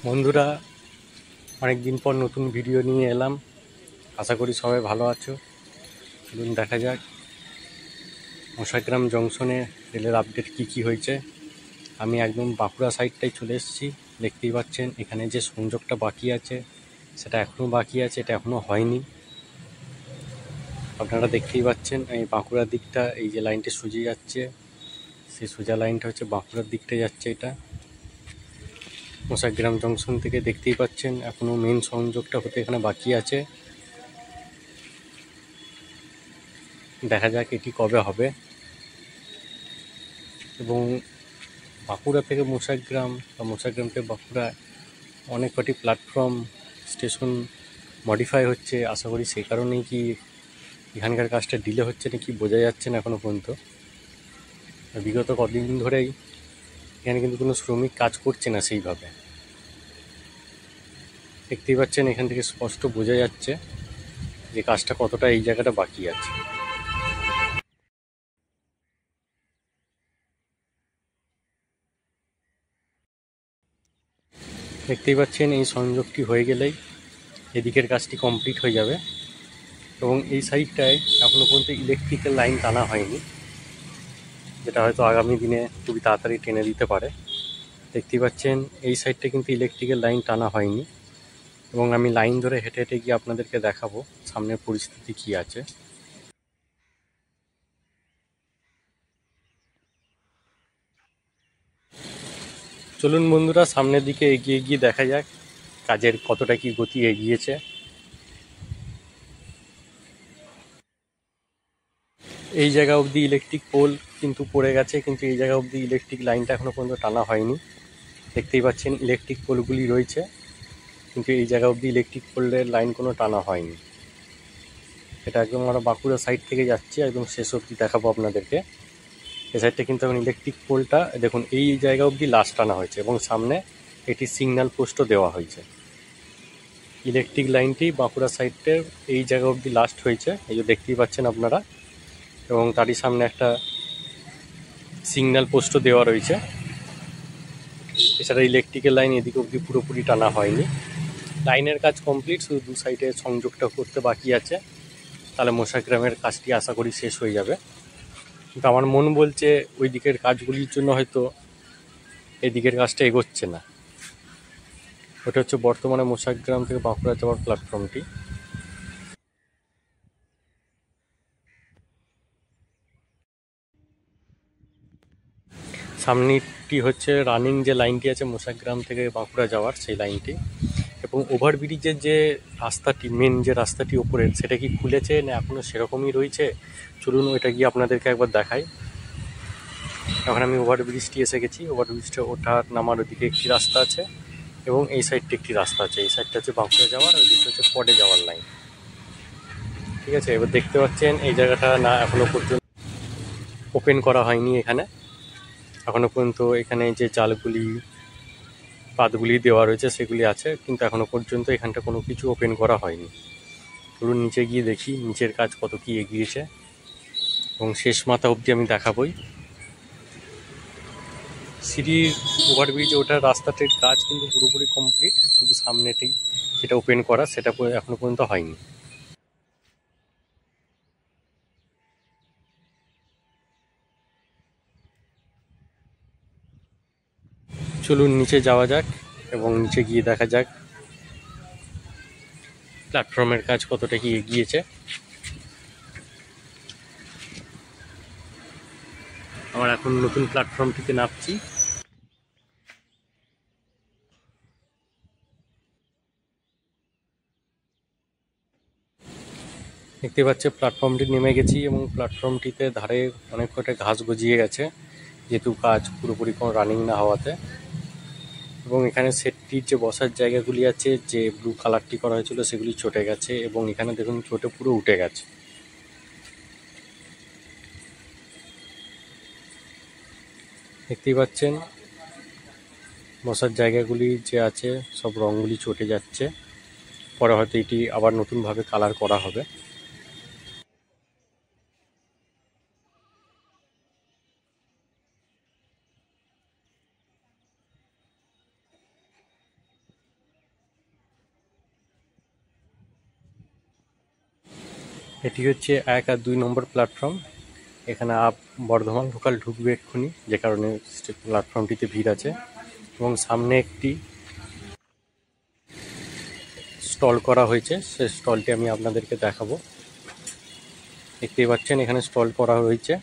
বন্ধুরা, অনেক দিন পর নতুন ভিডিও নিয়ে এলাম। আশা করি সবাই ভালো আছো। চলুন দেখা যাক মশাগ্রাম জংশনে রেলের আপডেট কি হয়েছে। আমি একদম বাঁকুড়া সাইডটাই চলে এসেছি। দেখতেই পাচ্ছেন এখানে যে সংযোগটা বাকি আছে সেটা এখনও বাকি আছে, এটা এখনও হয়নি। আপনারা দেখতেই পাচ্ছেন এই বাঁকুড়ার দিকটা, এই যে লাইনটা সোজা যাচ্ছে সেই সোজা লাইনটা হচ্ছে বাঁকুড়ার দিকটা যাচ্ছে। এটা মশাগ্রাম জংশন থেকে দেখতেই পাচ্ছেন এখনও মেন সংযোগটা হতে এখানে বাকি আছে। দেখা যাক এটি কবে হবে। এবং বাঁকুড়া থেকে মশাগ্রাম বা মশাগ্রাম থেকে বাঁকুড়া অনেক কটি প্ল্যাটফর্ম স্টেশন মডিফাই হচ্ছে। আশা করি সেই কারণেই কি এখানকার কাজটা ডিলে হচ্ছে নাকি বোঝা যাচ্ছে না এখনও পর্যন্ত। বিগত কদিন ধরেই এখানে কিন্তু কোনো শ্রমিক কাজ করছে না সেইভাবে। দেখতেই পাচ্ছেন এখান থেকে স্পষ্ট বোঝা যাচ্ছে যে কাজটা কতটা এই জায়গাটা বাকি আছে। দেখতেই পাচ্ছেন এই সংযোগটি হয়ে গেলেই এদিকের কাজটি কমপ্লিট হয়ে যাবে। এবং এই সাইডটায় এখনও পর্যন্ত ইলেকট্রিক্যাল লাইন টানা হয়নি, যেটা হয়তো আগামী দিনে খুবই তাড়াতাড়ি টেনে দিতে পারে। দেখতেই পাচ্ছেন এই সাইডটা কিন্তু ইলেকট্রিক্যাল লাইন টানা হয়নি। এবং আমি লাইন ধরে হেঁটে হেঁটে গিয়ে আপনাদেরকে দেখাবো সামনের পরিস্থিতি কী আছে। চলুন বন্ধুরা, সামনের দিকে এগিয়ে গিয়ে দেখা যাক কাজের কতটা কি গতি এগিয়েছে। এই জায়গা অবধি ইলেকট্রিক পোল কিন্তু পড়ে গেছে, কিন্তু এই জায়গা অবধি ইলেকট্রিক লাইনটা এখনো পর্যন্ত টানা হয়নি। দেখতেই পাচ্ছেন ইলেকট্রিক পোলগুলি রয়েছে, কিন্তু এই জায়গা অবধি ইলেকট্রিক পোলের লাইন কোনো টানা হয়নি। এটা একদম আমরা বাঁকুড়া সাইড থেকে যাচ্ছি, একদম শেষ অবধি দেখাবো আপনাদেরকে। এই সাইডটা কিন্তু এখন ইলেকট্রিক পোলটা দেখুন এই জায়গা অবধি লাস্ট টানা হয়েছে এবং সামনে এটি সিগন্যাল পোস্টও দেওয়া হয়েছে। ইলেকট্রিক লাইনটি বাঁকুড়া সাইডের এই জায়গা অবধি লাস্ট হয়েছে, এই যে দেখতেই পাচ্ছেন আপনারা। এবং তারই সামনে একটা সিগন্যাল পোস্টও দেওয়া রয়েছে। এছাড়া ইলেকট্রিক্যাল লাইন এদিক অবধি পুরোপুরি টানা হয়নি। লাইনের কাজ কমপ্লিট, শুধু দু সাইডে সংযোগটা করতে বাকি আছে। তাহলে মশাগ্রামের কাজটি আশা করি শেষ হয়ে যাবে। কিন্তু আমার মন বলছে ওই দিকের কাজগুলির জন্য হয়তো এই দিকের কাজটা এগোচ্ছে না। ওটা হচ্ছে বর্তমানে মশাগ্রাম থেকে বাঁকুড়া যাওয়ার প্ল্যাটফর্মটি। সামনেটি হচ্ছে রানিং যে লাইনটি আছে মশাগ্রাম থেকে বাঁকুড়া যাওয়ার, সেই লাইনটি। এবং ওভারব্রিজের যে রাস্তাটি, মেন যে রাস্তাটি ওপরের, সেটা কি খুলেছে না এখনও সেরকমই রয়েছে। চলুন ওইটা গিয়ে আপনাদেরকে একবার দেখাই। এখন আমি ওভারব্রিজটি এসে গেছি। ওভারব্রিজটা ওঠার নামার ওদিকে একটি রাস্তা আছে এবং এই সাইডটি একটি রাস্তা আছে। এই সাইডটা হচ্ছে বাঁকুড়া যাওয়ার, ওই দিকটা হচ্ছে পডে যাওয়ার লাইন। ঠিক আছে, এবার দেখতে পাচ্ছেন এই জায়গাটা না এখনো পর্যন্ত ওপেন করা হয়নি। এখানে এখনো পর্যন্ত এখানে যে জালগুলি পাতগুলি দেওয়া রয়েছে সেগুলি আছে, কিন্তু এখনো পর্যন্ত এখানটা কোনো কিছু ওপেন করা হয়নি। চলুন নিচে গিয়ে দেখি নিচের কাজ কত কি এগিয়েছে এবং শেষ মাথা অবধি আমি দেখাবই। সিঁড়ির ওভারব্রিজে ওঠার রাস্তাটির কাজ কিন্তু পুরোপুরি কমপ্লিট, শুধু সামনেতেই যেটা ওপেন করা সেটা এখনো পর্যন্ত হয়নি। চলুন নিচে যাওয়া যাক এবং নিচে গিয়ে দেখা যাক প্ল্যাটফর্মের কাজ কতটা কি এগিয়েছে। আবার এখন নতুন প্ল্যাটফর্মটিতে নামছি। দেখতে পাচ্ছে প্ল্যাটফর্মটি নেমে গেছি এবং প্ল্যাটফর্মটিতে ধারে অনেক কটা ঘাস গজিয়ে গেছে, যেহেতু কাজ পুরোপুরি কোনো রানিং না হওয়াতে। এবং এখানে সেটটির যে বসার জায়গাগুলি আছে, যে ব্লু কালারটি করা হয়েছিল, সেগুলি চটে গেছে এবং এখানে দেখুন চটে পুরো উঠে গেছে। দেখতেই পাচ্ছেন বসার জায়গাগুলি যে আছে সব রঙগুলি চটে যাচ্ছে। পরে হয়তো এটি আবার নতুনভাবে কালার করা হবে। এটি হচ্ছে 1 আর 2 নম্বর প্ল্যাটফর্ম। এখানে আপ বর্ধমান লোকাল ঢুকবে এক্ষুনি, যে কারণে প্ল্যাটফর্মটিতে ভিড় আছে। এবং সামনে একটি স্টল করা হয়েছে, সেই স্টলটি আমি আপনাদেরকে দেখাবো। দেখতেই পাচ্ছেন এখানে স্টল করা হয়েছে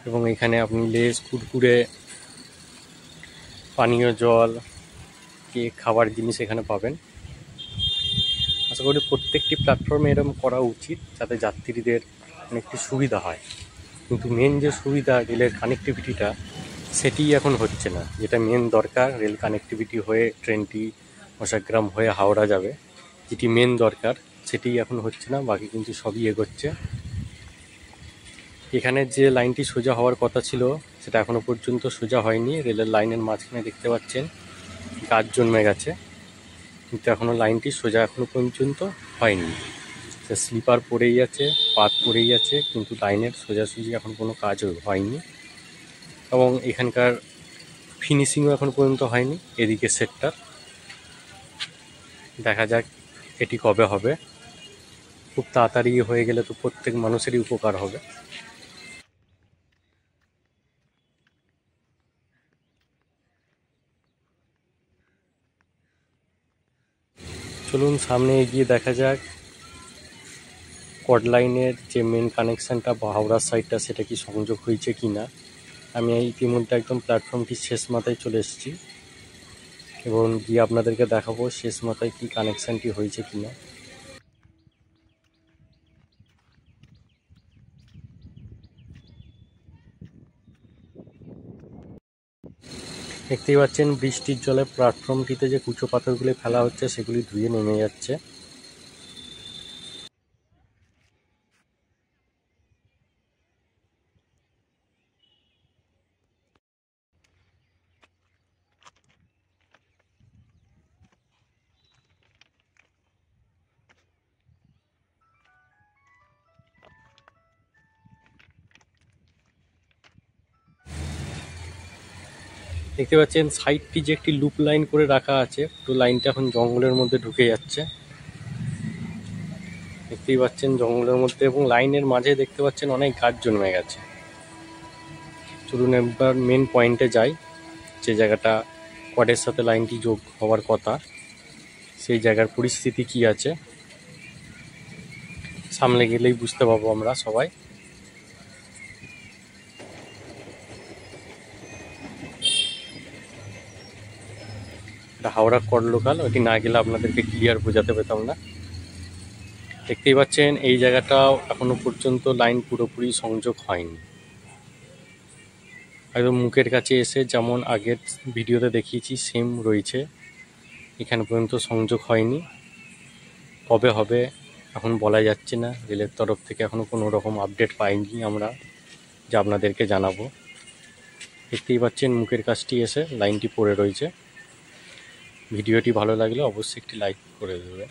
এবং এখানে আপনি লেস, কুরকুরে, পানীয় জল, কেক, খাবার জিনিস এখানে পাবেন। আশা করি প্রত্যেকটি প্ল্যাটফর্মে এরকম করা উচিত, যাতে যাত্রীদের অনেকটি সুবিধা হয়। কিন্তু মেন যে সুবিধা রেলের কানেক্টিভিটিটা, সেটিই এখন হচ্ছে না। যেটা মেন দরকার, রেল কানেক্টিভিটি হয়ে ট্রেনটি মশাগ্রাম হয়ে হাওড়া যাবে, যেটি মেন দরকার, সেটিই এখন হচ্ছে না। বাকি কিন্তু সবই এগোচ্ছে। এখানে যে লাইনটি সোজা হওয়ার কথা ছিল, সেটা এখনো পর্যন্ত সোজা হয়নি। রেলের লাইনের মাঝখানে দেখতে পাচ্ছেন গাছ জন্মে গেছে, কিন্তু এখনো লাইনটি সোজা এখনো পর্যন্ত হয়নি। সে স্লিপার পড়েই আছে, পাত পড়েই আছে, কিন্তু লাইনের সোজাসুজি এখন কোনো কাজও হয়নি। এবং এখানকার ফিনিশিংও এখন পর্যন্ত হয়নি এদিকে সেটটার। দেখা যাক এটি কবে হবে। খুব তাড়াতাড়ি হয়ে গেলে তো প্রত্যেক মানুষেরই উপকার হবে। চলুন সামনে এগিয়ে দেখা যাক কড লাইনের যে মেন কানেকশানটা বা হাওড়ার সাইডটা, সেটা কি সংযোগ হয়েছে কি না। আমি ইতিমধ্যে একদম প্ল্যাটফর্মটির শেষ মাথায় চলে এসেছি এবং গিয়ে আপনাদেরকে দেখাবো শেষ মাথায় কি কানেকশানটি হয়েছে কি না। দেখতেই পাচ্ছেন বৃষ্টির জলে প্ল্যাটফর্মটিতে যে কুচো পাথরগুলি ফেলা হচ্ছে, সেগুলি ধুয়ে নেমে যাচ্ছে। দেখতে পাচ্ছেন সাইডটি যে একটি লুপ লাইন করে রাখা আছে, পুরো লাইনটা এখন জঙ্গলের মধ্যে ঢুকে যাচ্ছে। দেখতেই পাচ্ছেন জঙ্গলের মধ্যে, এবং লাইনের মাঝে দেখতে পাচ্ছেন অনেক গাছ জন্মে গেছে। চলুন একবার মেন পয়েন্টে যাই, যে জায়গাটা কডের সাথে লাইনটি যোগ হওয়ার কথা, সেই জায়গার পরিস্থিতি কি আছে সামনে গেলেই বুঝতে পারবো আমরা সবাই। এটা হাওড়া কড লোকাল, ওটি না গেলে আপনাদেরকে ক্লিয়ার বোঝাতে পেতাম না। দেখতেই পাচ্ছেন এই জায়গাটাও এখনো পর্যন্ত লাইন পুরোপুরি সংযোগ হয়নি। একদম মুখের কাছে এসে যেমন আগের ভিডিওতে দেখিয়েছি সেম রয়েছে, এখানে পর্যন্ত সংযোগ হয়নি। কবে হবে এখন বলা যাচ্ছে না, রেলের তরফ থেকে এখনও কোনো রকম আপডেট পাইনি আমরা, যা আপনাদেরকে জানাবো। দেখতেই পাচ্ছেন মুখের কাছটি এসে লাইনটি পড়ে রয়েছে। ভিডিওটি ভালো লাগলে অবশ্যই একটি লাইক করে দেবে।